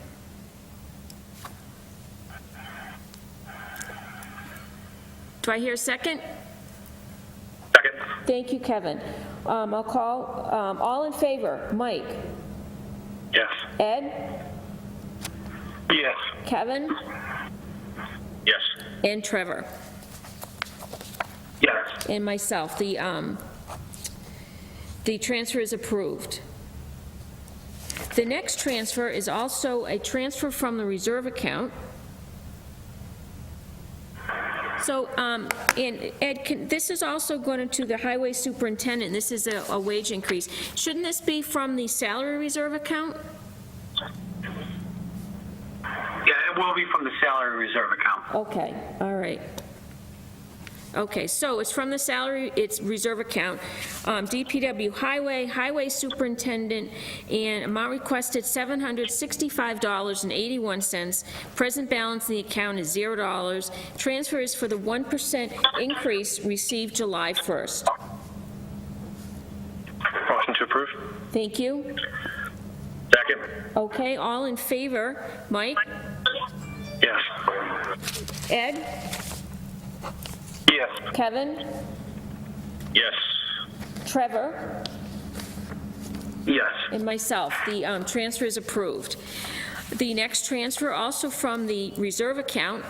Do I hear a second? Second? Thank you, Kevin. I'll call, all in favor, Mike, Yes. Ed, Yes. Kevin, Yes. and Trevor, Yes. and myself. The transfer is approved. The next transfer is also a transfer from the reserve account. So, and Ed, this is also going to the highway superintendent. This is a wage increase. Shouldn't this be from the salary reserve account? Yeah, it will be from the salary reserve account. Okay, all right. Okay, so it's from the salary, it's reserve account, DPW highway superintendent, and amount requested $765.81. Present balance in the account is $0. Transfer is for the 1% increase received July 1st. Motion to approve? Thank you. Second? Okay, all in favor, Mike, Yes. Ed, Yes. Kevin, Yes. Trevor, Yes. and myself. The transfer is approved. The next transfer, also from the reserve account,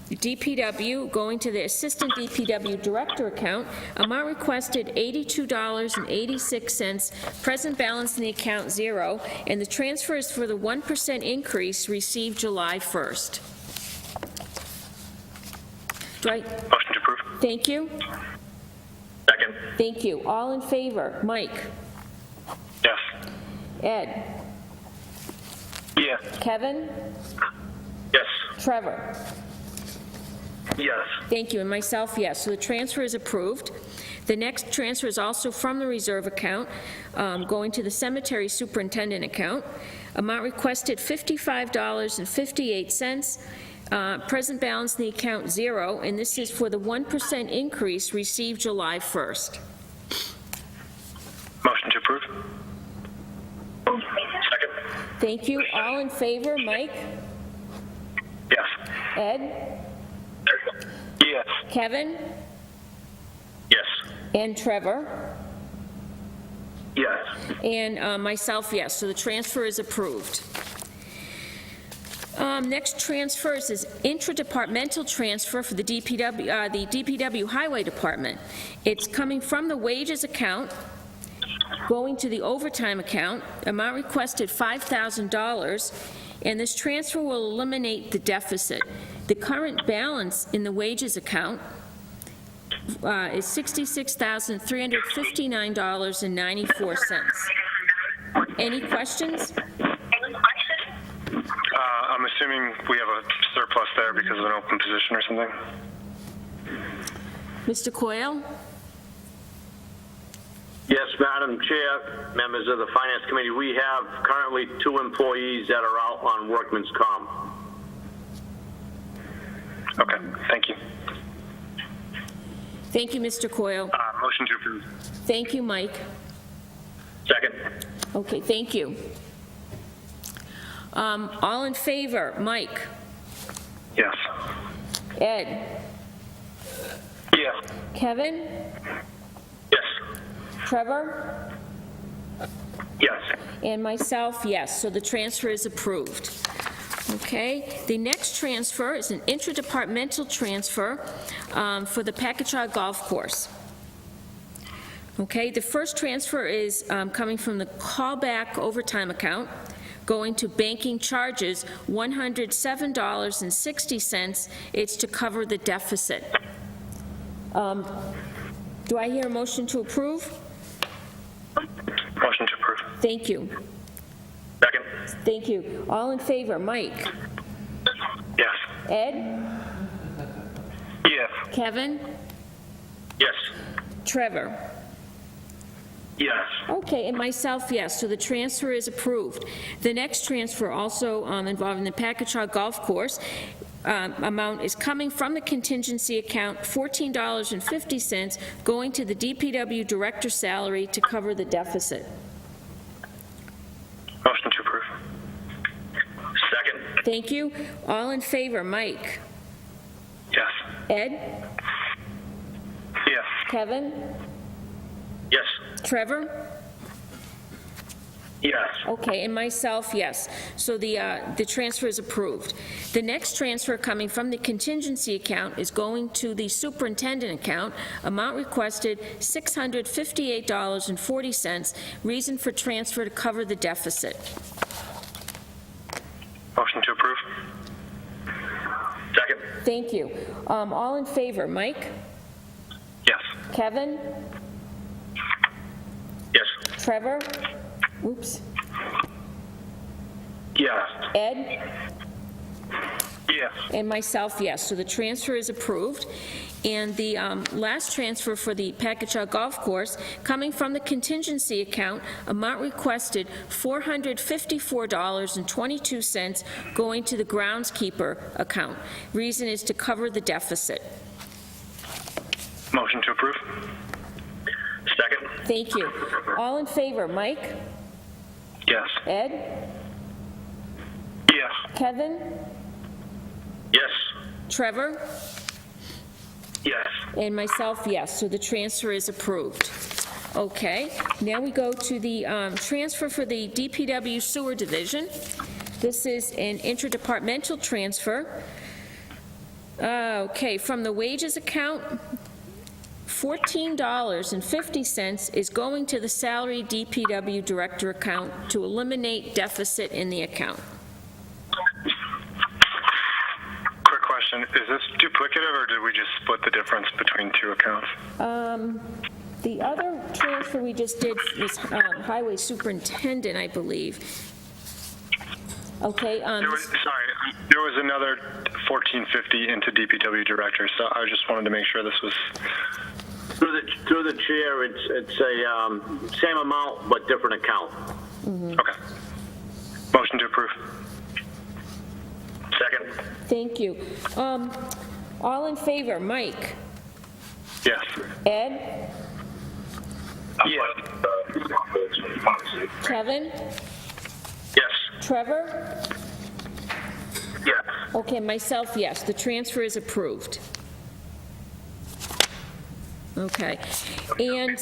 DPW, going to the Assistant DPW Director account, amount requested $82.86, present balance in the account $0, and the transfer is for the 1% increase received July 1st. Do I, Motion to approve? thank you. Second? Thank you. All in favor? Mike? Yes. Ed? Yes. Kevin? Yes. Trevor? Yes. Thank you, and myself, yes. So the transfer is approved. The next transfer is also from the reserve account, going to the cemetery superintendent account. Amount requested $55.58. Present balance in the account, 0, and this is for the 1% increase received July 1st. Motion to approve. Second. Thank you. All in favor? Mike? Yes. Ed? Yes. Kevin? Yes. And Trevor? Yes. And myself, yes. So the transfer is approved. Next transfer is intra-departmental transfer for the DPW Highway Department. It's coming from the wages account, going to the overtime account. Amount requested $5,000, and this transfer will eliminate the deficit. The current balance in the wages account is $66,359.94. Any questions? I'm assuming we have a surplus there because of an open position or something. Mr. Coyle? Yes, Madam Chair, members of the Finance Committee, we have currently 2 employees that are out on workman's comp. Okay, thank you. Thank you, Mr. Coyle. Motion to approve. Thank you, Mike. Second. Okay, thank you. All in favor? Mike? Yes. Ed? Yes. Kevin? Yes. Trevor? Yes. And myself, yes. So the transfer is approved. Okay, the next transfer is an intra-departmental transfer for the Packagug Golf Course. Okay, the first transfer is coming from the callback overtime account, going to banking charges, $107.60. It's to cover the deficit. Do I hear a motion to approve? Motion to approve. Thank you. Second. Thank you. All in favor? Mike? Yes. Ed? Yes. Kevin? Yes. Trevor? Yes. Okay, and myself, yes, so the transfer is approved. The next transfer, also involving the Packagug Golf Course, amount is coming from the contingency account, $14.50, going to the DPW director salary to cover the deficit. Motion to approve. Second. Thank you. All in favor? Mike? Yes. Ed? Yes. Kevin? Yes. Trevor? Yes. Okay, and myself, yes. So the transfer is approved. The next transfer coming from the contingency account is going to the superintendent account. Amount requested, $658.40. Reason for transfer to cover the deficit. Motion to approve. Second. Thank you. All in favor? Mike? Yes. Kevin? Yes. Trevor? Oops. Yes. Ed? Yes. And myself, yes. So the transfer is approved. And the last transfer for the Packagug Golf Course, coming from the contingency account, amount requested $454.22, going to the groundskeeper account. Reason is to cover the deficit. Motion to approve. Second. Thank you. All in favor? Mike? Yes. Ed? Yes. Kevin? Yes. Trevor? Yes. And myself, yes. So the transfer is approved. Okay. Now we go to the transfer for the DPW Sewer Division. This is an intra-departmental transfer. Okay, from the wages account, $14.50 is going to the salary DPW director account to eliminate deficit in the account. Quick question. Is this duplicative or did we just split the difference between 2 accounts? The other transfer we just did was highway superintendent, I believe. Okay. There was another 1450 into DPW director, so I just wanted to make sure this was... Through the chair, it's a same amount but different account. Okay. Motion to approve. Second. Thank you. All in favor, Mike? Yes. Ed? Yes. Kevin? Yes. Trevor? Yes. Okay, myself, yes. The transfer is approved. Okay. And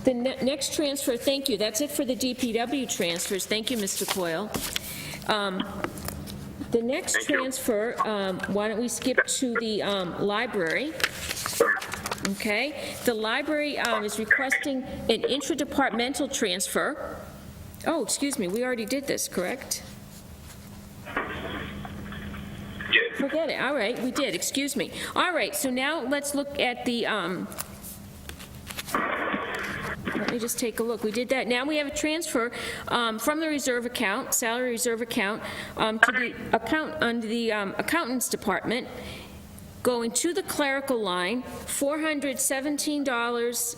the next transfer, thank you. That's it for the DPW transfers. Thank you, Mr. Coyle. The next transfer, why don't we skip to the library? Okay. The library is requesting an intra-departmental transfer. Oh, excuse me, we already did this, correct? Forget it. All right, we did. Excuse me. All right, so now let's look at the, let me just take a look. We did that. Now we have a transfer from the reserve account, salary reserve account, to the account under the accountant's department, going to the clerical line, $417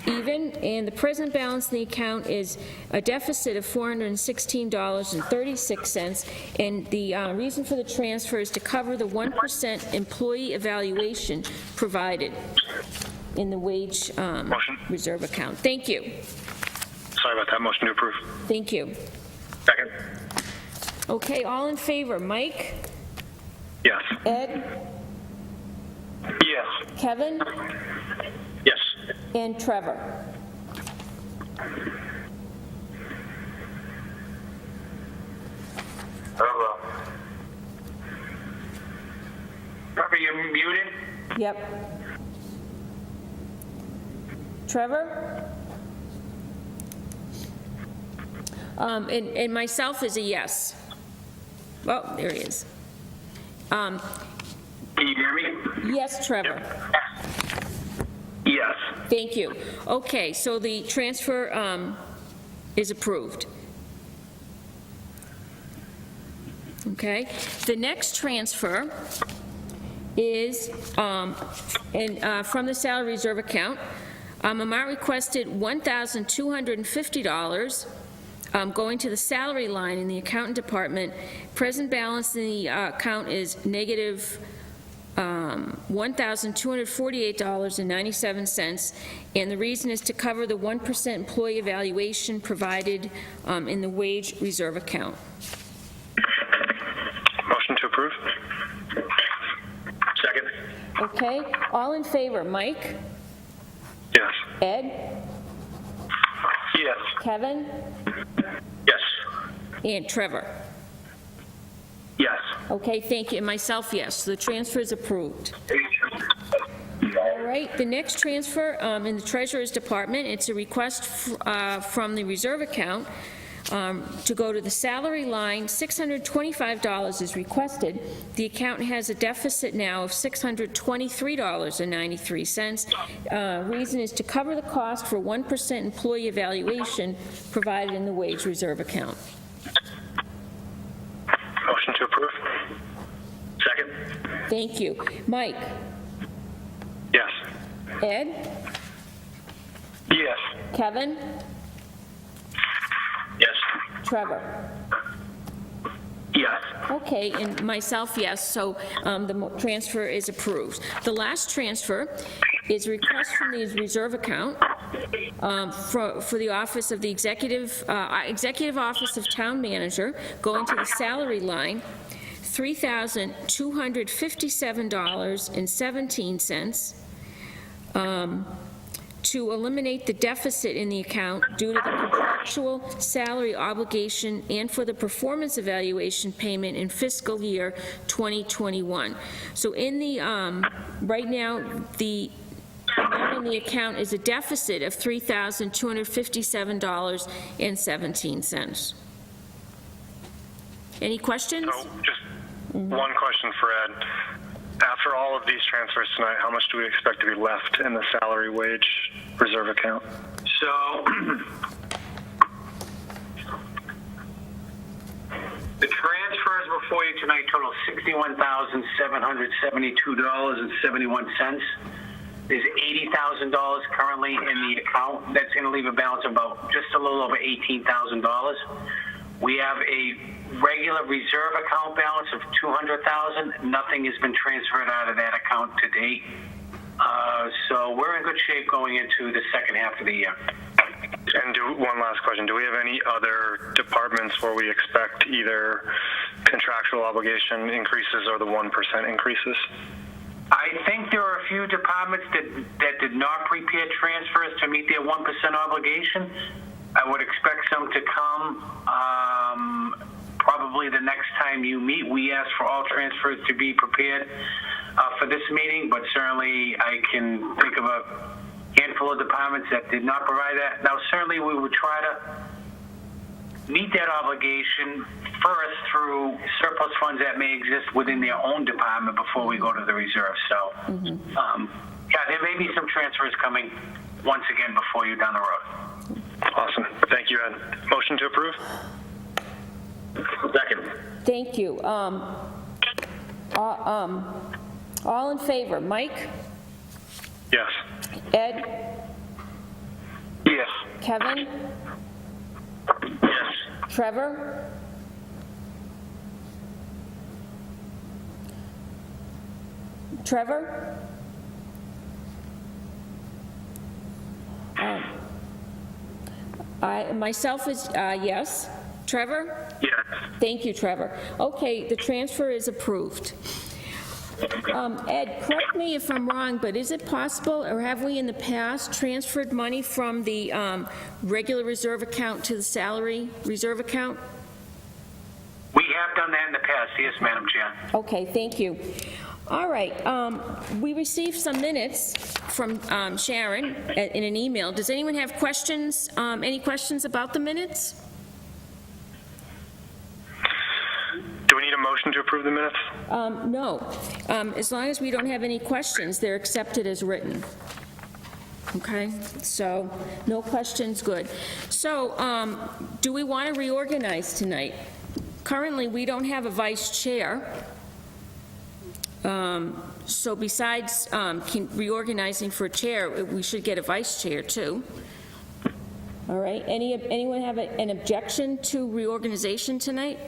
even, and the present balance in the account is a deficit of $416.36, and the reason for the transfer is to cover the 1% employee evaluation provided in the wage reserve account. Thank you. Sorry about that. Motion to approve. Thank you. Second. Okay, all in favor, Mike? Yes. Ed? Yes. Kevin? Yes. And Trevor? Trevor, you're muted? Yep. Trevor? And myself is a yes. Oh, there he is. Can you hear me? Yes, Trevor. Yes. Thank you. Okay, so the transfer is approved. Okay. The next transfer is from the salary reserve account. Amount requested $1,250 going to the salary line in the accountant department. Present balance in the account is negative $1,248.97, and the reason is to cover the 1% employee evaluation provided in the wage reserve account. Motion to approve. Second. Okay, all in favor, Mike? Yes. Ed? Yes. Kevin? Yes. And Trevor? Yes. Okay, thank you, and myself, yes, so the transfer is approved. All right, the next transfer in the Treasurer's Department, it's a request from the reserve account to go to the salary line. $625 is requested. The account has a deficit now of $623.93. Reason is to cover the cost for 1% employee evaluation provided in the wage reserve account. Motion to approve. Second. Thank you. Mike? Yes. Ed? Yes. Kevin? Yes. Trevor? Yes. Okay, and myself, yes, so the transfer is approved. The last transfer is a request from the reserve account for the office of the Executive Office of Town Manager, going to the salary line, $3,257.17, to eliminate the deficit in the account due to the contractual salary obligation and for the performance evaluation payment in fiscal year 2021. So in the, right now, the amount in the account is a deficit of $3,257.17. Any questions? So just one question for Ed. After all of these transfers tonight, how much do we expect to be left in the salary wage reserve account? So, the transfers before you tonight total $61,772.71. There's $80,000 currently in the account. That's going to leave a balance of about just a little over $18,000. We have a regular reserve account balance of $200,000. Nothing has been transferred out of that account to date. So we're in good shape going into the second half of the year. And one last question. Do we have any other departments where we expect either contractual obligation increases or the 1% increases? I think there are a few departments that did not prepare transfers to meet their 1% obligation. I would expect some to come probably the next time you meet. We ask for all transfers to be prepared for this meeting, but certainly I can think of a handful of departments that did not provide that. Now, certainly we would try to meet that obligation first through surplus funds that may exist within their own department before we go to the reserve. So, yeah, there may be some transfers coming once again before you down the road. Awesome. Thank you, Ed. Motion to approve? Second. Thank you. All in favor? Mike? Yes. Ed? Yes. Kevin? Yes. Trevor? Trevor? Myself is yes. Trevor? Yes. Thank you, Trevor. Okay, the transfer is approved. Ed, correct me if I'm wrong, but is it possible, or have we in the past transferred money from the regular reserve account to the salary reserve account? We have done that in the past, yes, Madam Chair. Okay, thank you. All right, we received some minutes from Sharon in an email. Does anyone have questions, any questions about the minutes? Do we need a motion to approve the minutes? No. As long as we don't have any questions, they're accepted as written. Okay, so no questions, good. So do we want to reorganize tonight? Currently, we don't have a vice chair. So besides reorganizing for a chair, we should get a vice chair too. All right, anyone have an objection to reorganization tonight?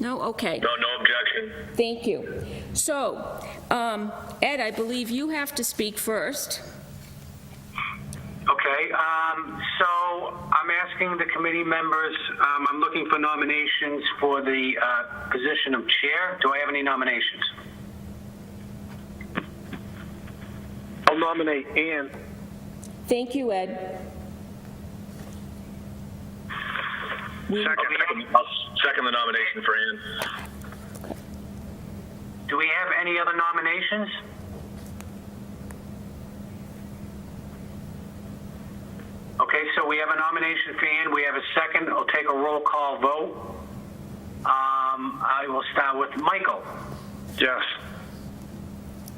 No? Okay. No objection. Thank you. So, Ed, I believe you have to speak first. Okay, so I'm asking the committee members, I'm looking for nominations for the position of chair. Do I have any nominations? I'll nominate Ann. Thank you, Ed. I'll second the nomination for Ann. Do we have any other nominations? Okay, so we have a nomination for Ann. We have a second. I'll take a roll call vote. I will start with Michael. Yes.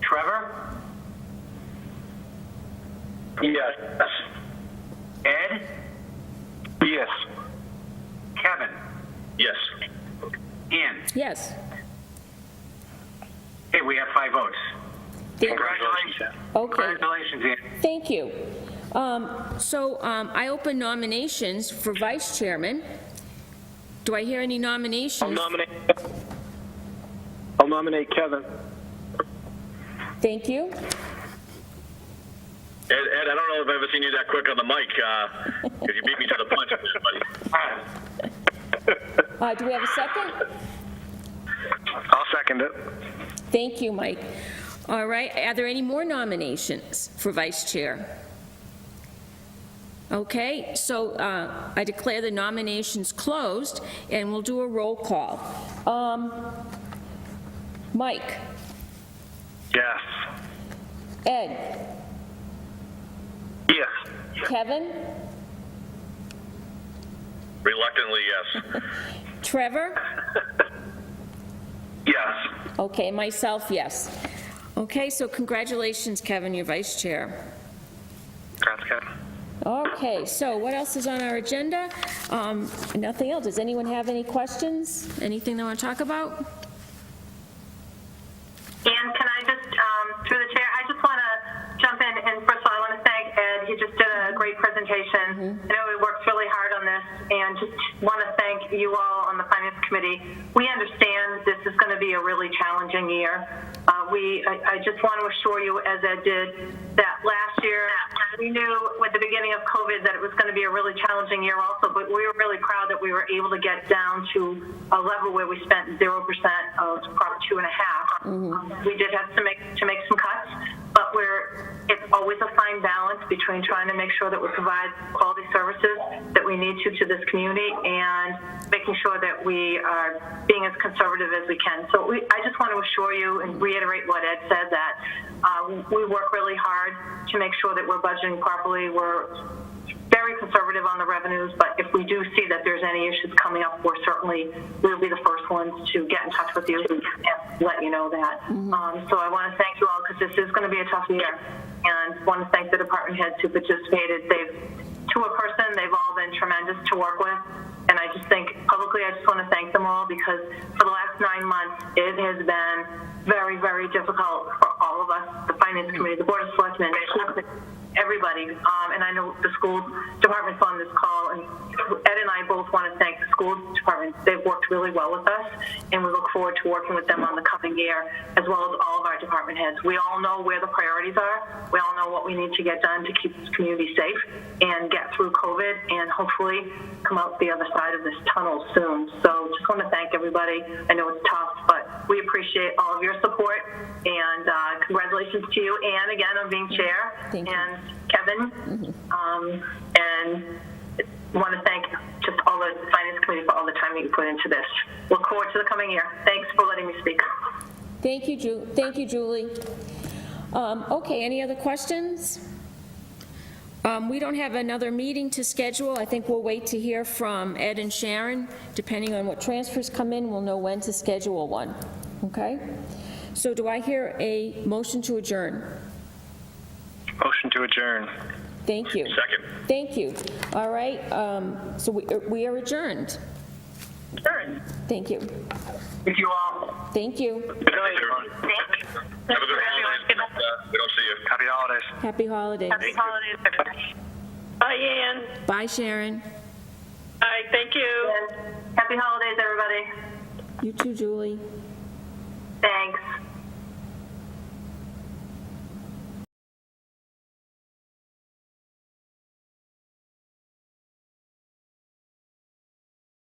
Trevor? Yes. Ed? Yes. Kevin? Yes. Ann? Yes. Okay, we have 5 votes. Congratulations. Okay, Congratulations, Ann. thank you. So I open nominations for vice chairman. Do I hear any nominations? I'll nominate Kevin. Thank you. Ed, I don't know if I've ever seen you that quick on the mic, because you beat me to the punch, buddy. Do we have a second? I'll second it. Thank you, Mike. All right, are there any more nominations for vice chair? Okay, so I declare the nominations closed, and we'll do a roll call. Mike? Yes. Ed? Yes. Kevin? Reluctantly, yes. Trevor? Okay, myself, yes. Okay, so congratulations, Kevin, you're vice chair. Congrats, Kevin. Okay, so what else is on our agenda? Nothing else. Does anyone have any questions? Anything they want to talk about? And can I just, through the chair, I just want to jump in, and first of all, I want to thank Ed. He just did a great presentation. I know he worked really hard on this, and just want to thank you all on the Finance Committee. We understand this is going to be a really challenging year. I just want to assure you, as Ed did, that last year we knew with the beginning of COVID that it was going to be a really challenging year also, but we were really proud that we were able to get down to a level where we spent 0% of Prop 2.5. We did have to make some cuts, but it's always a fine balance between trying to make sure that we provide quality services that we need to this community and making sure that we are being as conservative as we can. So I just want to assure you and reiterate what Ed said, that we work really hard to make sure that we're budgeting properly. We're very conservative on the revenues, but if we do see that there's any issues coming up, we'll be the first ones to get in touch with you and let you know that. So I want to thank you all, because this is going to be a tough year, and want to thank the department heads who participated. To a person, they've all been tremendous to work with, and I just think publicly I just want to thank them all, because for the last 9 months it has been very, very difficult for all of us, the Finance Committee, the Board of Selectmen, everybody, and I know the school department's on this call, and Ed and I both want to thank the school department. They've worked really well with us, and we look forward to working with them on the coming year, as well as all of our department heads. We all know where the priorities are. We all know what we need to get done to keep this community safe and get through COVID and hopefully come out the other side of this tunnel soon. So just want to thank everybody. I know it's tough, but we appreciate all of your support, and congratulations to you, and again on being chair. Thank you. And Kevin, and want to thank just all the Finance Committee for all the time that you put into this. Look forward to the coming year. Thanks for letting me speak. Thank you, Julie. Okay, any other questions? We don't have another meeting to schedule. I think we'll wait to hear from Ed and Sharon. Depending on what transfers come in, we'll know when to schedule one. Okay? So do I hear a motion to adjourn? Motion to adjourn. Thank you. Second. Thank you. All right, so we are adjourned. Sure. Thank you. Thank you all. Thank you. Good night, everyone. Have a good holiday. We don't see you. Happy holidays. Happy holidays. Happy holidays, everybody. Bye, Ann. Bye, Sharon. Bye, thank you. Happy holidays, everybody. You too, Julie. Thanks.